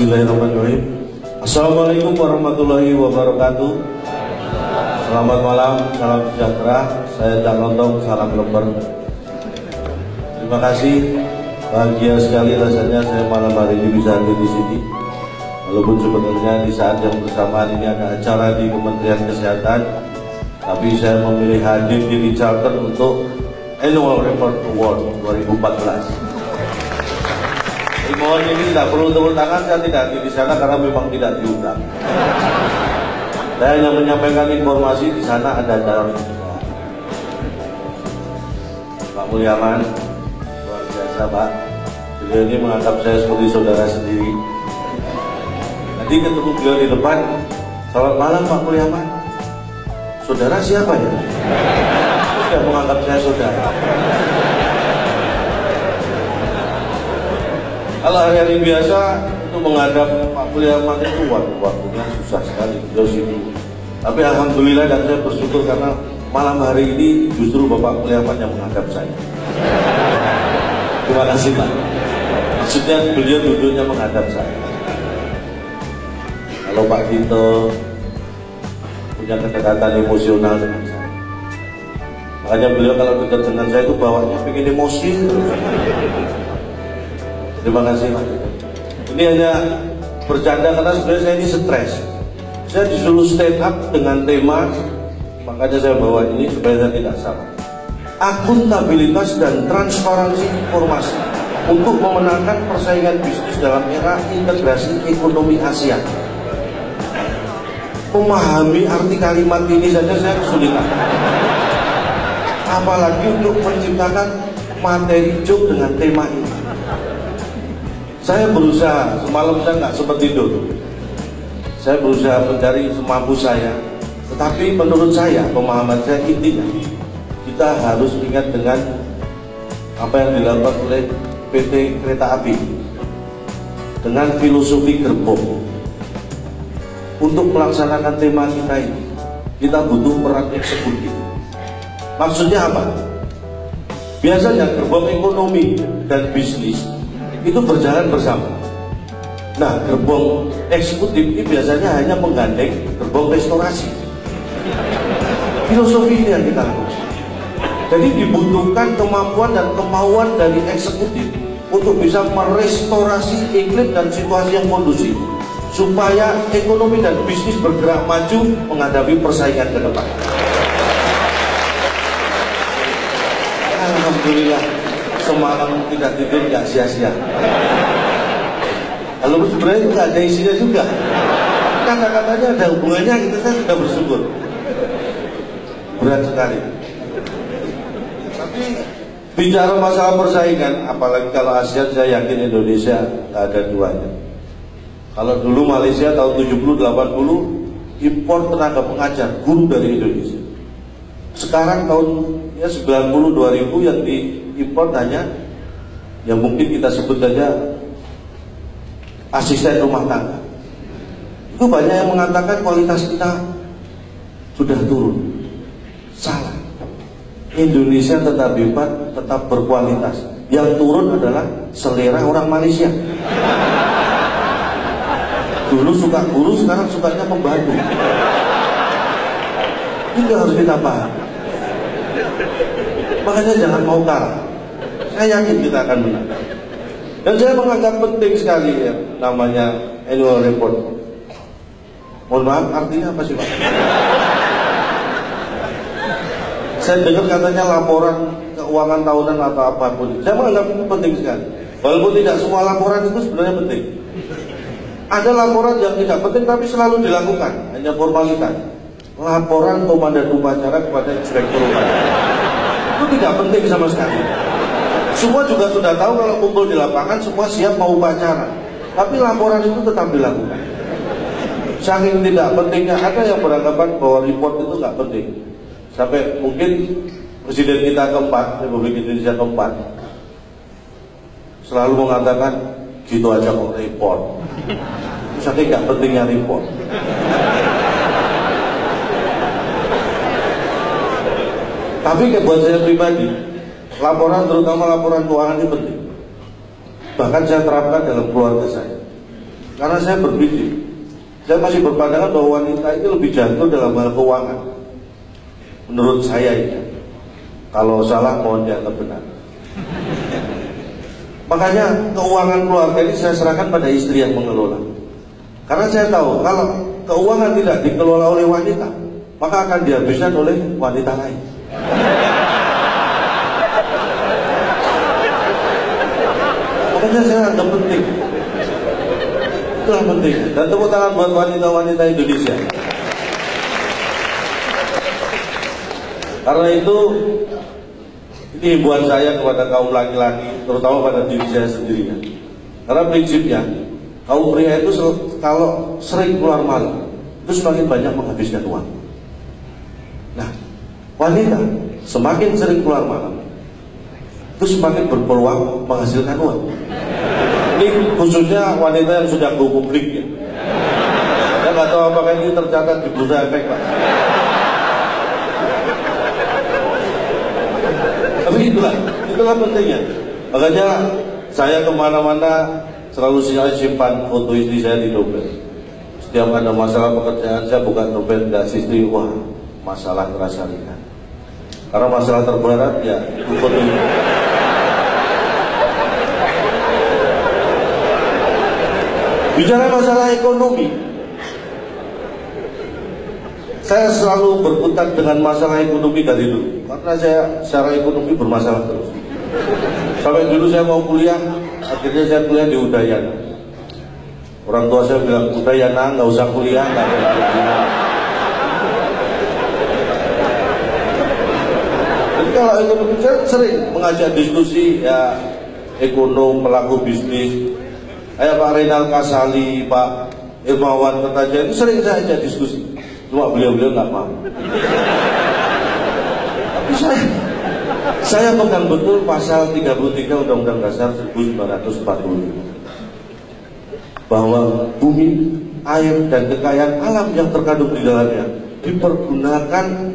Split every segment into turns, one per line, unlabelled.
Bismillahirrahmanirrahim. Assalamualaikum warahmatullahi wabarakatuh. Selamat malam, salam sejahtera. Saya Cak Lontong, salam lembar. Terima kasih, bahagia sekali rasanya saya malam hari ini bisa hadir di sini. Walaupun sebenarnya di saat yang bersamaan ini ada acara di Kementerian Kesehatan, tapi saya memilih hadir di Charlton untuk Annual Report Award 2014. Mohon ini tidak perlu tepuk tangan, saya tidak hadir di sana karena memang tidak diundang. Saya hanya menyampaikan informasi di sana ada calon. Pak Mulyaman, luar biasa Pak. Beliau ini menganggap saya seperti saudara sendiri. Nanti ketemu beliau di depan, selamat malam Pak Mulyaman. Saudara siapa ya? Sudah menganggap saya saudara. Kalau hari-hari biasa itu menghadap Pak Mulyaman itu waktunya susah sekali, beliau sibuk. Tapi alhamdulillah dan saya bersyukur karena malam hari ini justru Bapak Mulyaman yang menghadap saya. Terima kasih Pak. Maksudnya beliau duduknya menghadap saya. Kalau Pak Tito punya kedekatan emosional dengan saya, makanya beliau kalau dekat dengan saya itu bawanya pengen emosi. Terima kasih Pak. Ini hanya bercanda karena sebenarnya saya ini stres. Saya disuruh stand up dengan tema, makanya saya bawa ini supaya saya tidak salah. Akuntabilitas dan transparansi informasi untuk memenangkan persaingan bisnis dalam era integrasi ekonomi Asia. Memahami arti kalimat ini saja saya kesulitan. Apalagi untuk menciptakan materi joke dengan tema ini. Saya berusaha, semalam saya nggak sempat tidur. Saya berusaha mencari semampu saya. Tetapi menurut saya, pemahaman saya intinya, kita harus ingat dengan apa yang dilakukan oleh PT Kereta Api dengan filosofi gerbong. Untuk melaksanakan tema kita ini, kita butuh peran eksekutif. Maksudnya apa? Biasanya gerbong ekonomi dan bisnis itu berjalan bersama. Nah, gerbong eksekutif ini biasanya hanya menggandeng gerbong restorasi. Filosofi ini yang kita lakukan. Jadi dibutuhkan kemampuan dan kemauan dari eksekutif untuk bisa merestorasi iklim dan situasi yang kondusif supaya ekonomi dan bisnis bergerak maju menghadapi persaingan ke depan. Alhamdulillah, semalam tidak tidur nggak sia-sia. Kalau sebenarnya itu nggak ada isinya juga. Kata-katanya ada hubungannya, gitu saya sudah bersyukur. Berat sekali. Tapi bicara masalah persaingan, apalagi kalau ASEAN, saya yakin Indonesia nggak ada duanya. Kalau dulu Malaysia tahun 70-80 impor tenaga pengajar guru dari Indonesia. Sekarang tahun 90-2000 yang diimpor hanya yang mungkin kita sebut saja asisten rumah tangga. Itu banyak yang mengatakan kualitas kita sudah turun. Salah. Indonesia tetap hebat, tetap berkualitas. Yang turun adalah selera orang Malaysia. Dulu suka guru, sekarang sukanya membantu. Itu harus kita paham. Makanya jangan mau kalah. Saya yakin kita akan menang. Dan saya menganggap penting sekali ya, namanya annual report. Mohon maaf, artinya apa sih Pak? Saya dengar katanya laporan keuangan tahunan atau apapun. Saya menganggap itu penting sekali. Walaupun tidak semua laporan itu sebenarnya penting. Ada laporan yang tidak penting tapi selalu dilakukan, hanya formalitas. Laporan komandan upacara kepada inspektur upacara itu tidak penting sama sekali. Semua juga sudah tahu kalau kumpul di lapangan semua siap mau upacara, tapi laporan itu tetap dilakukan. Saking tidak pentingnya, ada yang beranggapan bahwa report itu nggak penting. Sampai mungkin presiden kita keempat, Republik Indonesia keempat, selalu mengatakan gitu aja kok report. Saking nggak pentingnya report. Tapi buat saya pribadi, laporan, terutama laporan keuangan ini penting. Bahkan saya terapkan dalam keluarga saya. Karena saya berpikir, saya masih berpandangan bahwa wanita itu lebih jago dalam hal keuangan. Menurut saya ini, kalau salah mohon dianggap benar. Makanya keuangan keluarga ini saya serahkan pada istri yang mengelola. Karena saya tahu kalau keuangan tidak dikelola oleh wanita, maka akan dihabiskan oleh wanita lain. Makanya saya anggap penting. Itulah penting. Dan tepuk tangan buat wanita-wanita Indonesia. Karena itu, ini himbauan saya kepada kaum laki-laki, terutama pada diri saya sendiri. Karena prinsipnya, kaum pria itu kalau sering keluar malam, itu semakin banyak menghabiskan uang. Nah, wanita semakin sering keluar malam, itu semakin berpeluang menghasilkan uang. Ini khususnya wanita yang sudah go publik ya. Saya nggak tahu apakah ini tercatat di Bursa Efek, Pak. Tapi itulah pentingnya. Makanya saya kemana-mana selalu saya simpan foto istri saya di dompet. Setiap ada masalah pekerjaan saya buka dompet, dan istri, wah masalah terasa ringan. Karena masalah terberat ya foto ini. Bicara masalah ekonomi, saya selalu berkutat dengan masalah ekonomi dari dulu. Karena saya secara ekonomi bermasalah terus. Sampai dulu saya mau kuliah, akhirnya saya kuliah di Udayana. Orang tua saya bilang, Udayana nggak usah kuliah, nggak ada kuliah. Jadi kalau ekonomi saya sering mengajak diskusi ya ekonom, pelaku bisnis. Kayak Pak Renal Kasali, Pak Irmawan Kertaja, itu sering saya ajak diskusi. Cuma beliau-beliau nggak mau. Tapi saya pegang betul pasal 33 Undang-Undang Dasar 1945 bahwa bumi, air, dan kekayaan alam yang terkandung di dalamnya dipergunakan,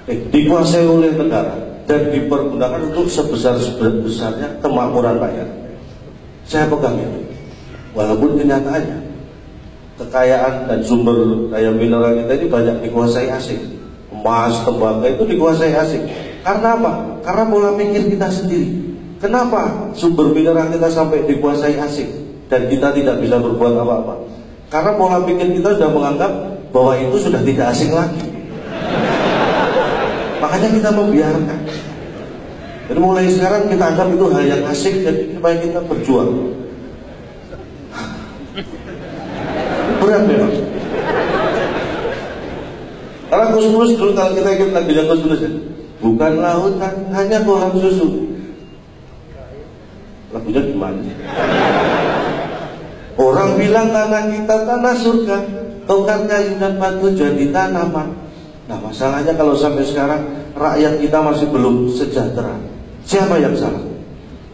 dikuasai oleh negara dan dipergunakan untuk sebesar-besarnya kemakmuran rakyat. Saya pegang itu, walaupun kenyataannya kekayaan dan sumber daya mineral kita ini banyak dikuasai asing. Emas, tembaga itu dikuasai asing. Karena apa? Karena pola pikir kita sendiri. Kenapa sumber mineral kita sampai dikuasai asing dan kita tidak bisa berbuat apa-apa? Karena pola pikir kita sudah menganggap bahwa itu sudah tidak asing lagi. Makanya kita membiarkan. Jadi mulai sekarang kita anggap itu hal yang asik, jadi supaya kita berjuang. Berat memang. Karena Gus dulu kalau kita ikut lagunya Gus ya, bukan lautan, hanya kolam susu. Lagunya gimana? Orang bilang tanah kita tanah surga, tongkat kayu dan batu jadi tanaman. Nah masalahnya kalau sampai sekarang rakyat kita masih belum sejahtera. Siapa yang salah?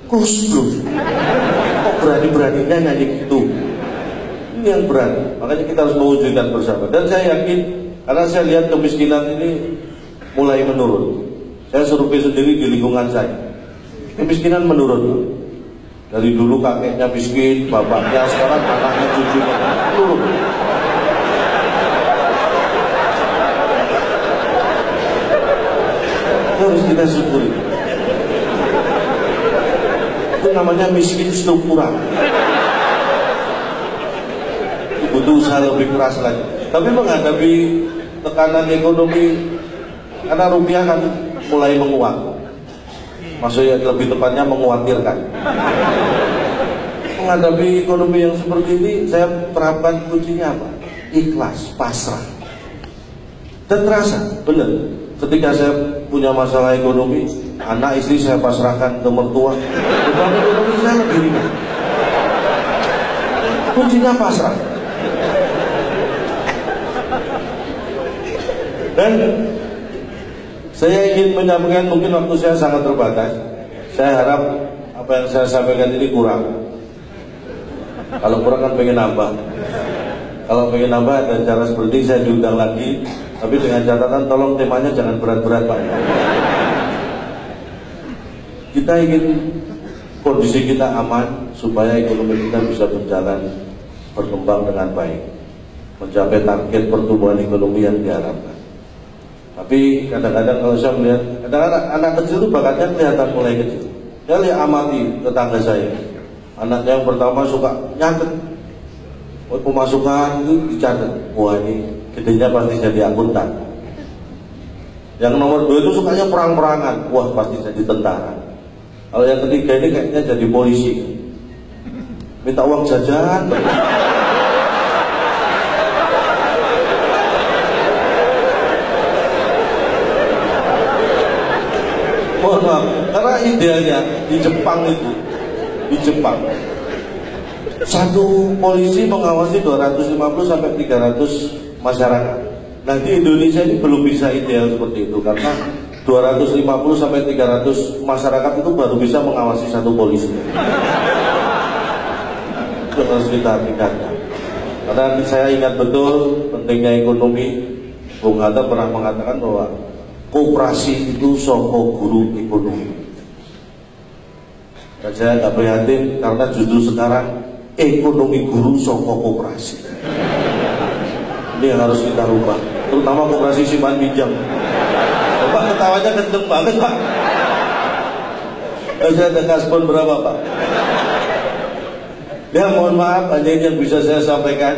Gus Dur. Kok berani-beraninya nyanyi gitu? Ini yang berani. Makanya kita harus mewujudkan bersama. Dan saya yakin, karena saya lihat kemiskinan ini mulai menurun. Saya survei sendiri di lingkungan saya. Kemiskinan menurun. Dari dulu kakeknya miskin, bapaknya, sekarang anaknya, cucunya menurun. Harus kita syukuri. Itu namanya miskin struktural. Butuh usaha lebih keras lagi. Tapi menghadapi tekanan ekonomi, karena rupiah kan mulai menguat. Maksudnya lebih tepatnya menguatirkan. Menghadapi ekonomi yang seperti ini, saya terapkan kuncinya apa? Ikhlas, pasrah. Dan terasa, benar. Ketika saya punya masalah ekonomi, anak istri saya pasrahkan ke mertua, beban ekonomi saya lebih ringan. Kuncinya pasrah. Dan saya ingin menyampaikan, mungkin waktu saya sangat terbatas. Saya harap apa yang saya sampaikan ini kurang. Kalau kurang kan pengen nambah. Kalau pengen nambah ada cara seperti saya diundang lagi. Tapi dengan catatan tolong temanya jangan berat-berat Pak. Kita ingin kondisi kita aman supaya ekonomi kita bisa berjalan berkembang dengan baik, mencapai target pertumbuhan ekonomi yang diharapkan. Tapi kadang-kadang kalau saya melihat, kadang-kadang anak kecil itu bakatnya kelihatan mulai kecil. Saya lihat amati tetangga saya, anaknya yang pertama suka nyatet, pemasukan itu dicatat, wah ini gedenya pasti jadi akuntan. Yang nomor 2 itu sukanya perang-perangan, wah pasti jadi tentara. Kalau yang ketiga ini kayaknya jadi polisi, minta uang jajan. Mohon maaf, karena idealnya di Jepang itu, di Jepang satu polisi mengawasi 250 sampai 300 masyarakat. Nah di Indonesia ini belum bisa ideal seperti itu, karena 250 sampai 300 masyarakat itu baru bisa mengawasi satu polisi. Itu harus kita tingkatkan. Karena saya ingat betul pentingnya ekonomi. Bung Hatta pernah mengatakan bahwa koperasi itu soko guru ekonomi. Dan saya nggak prihatin karena justru sekarang ekonomi guru soko koperasi. Ini yang harus kita rubah, terutama koperasi simpan pinjam. Bapak ketawanya kenceng banget Pak. Saya ada kaspon berapa Pak? Ya mohon maaf, hanya ini yang bisa saya sampaikan.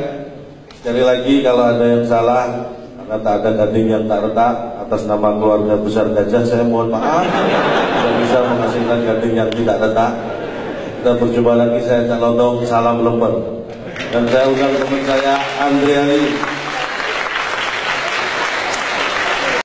Sekali lagi kalau ada yang salah, karena tak ada gading yang tak retak, atas nama keluarga besar Gajah saya mohon maaf tidak bisa menghasilkan gading yang tidak retak. Kita berjumpa lagi, saya Cak Lontong, salam lembar. Dan saya undang teman saya Andriani.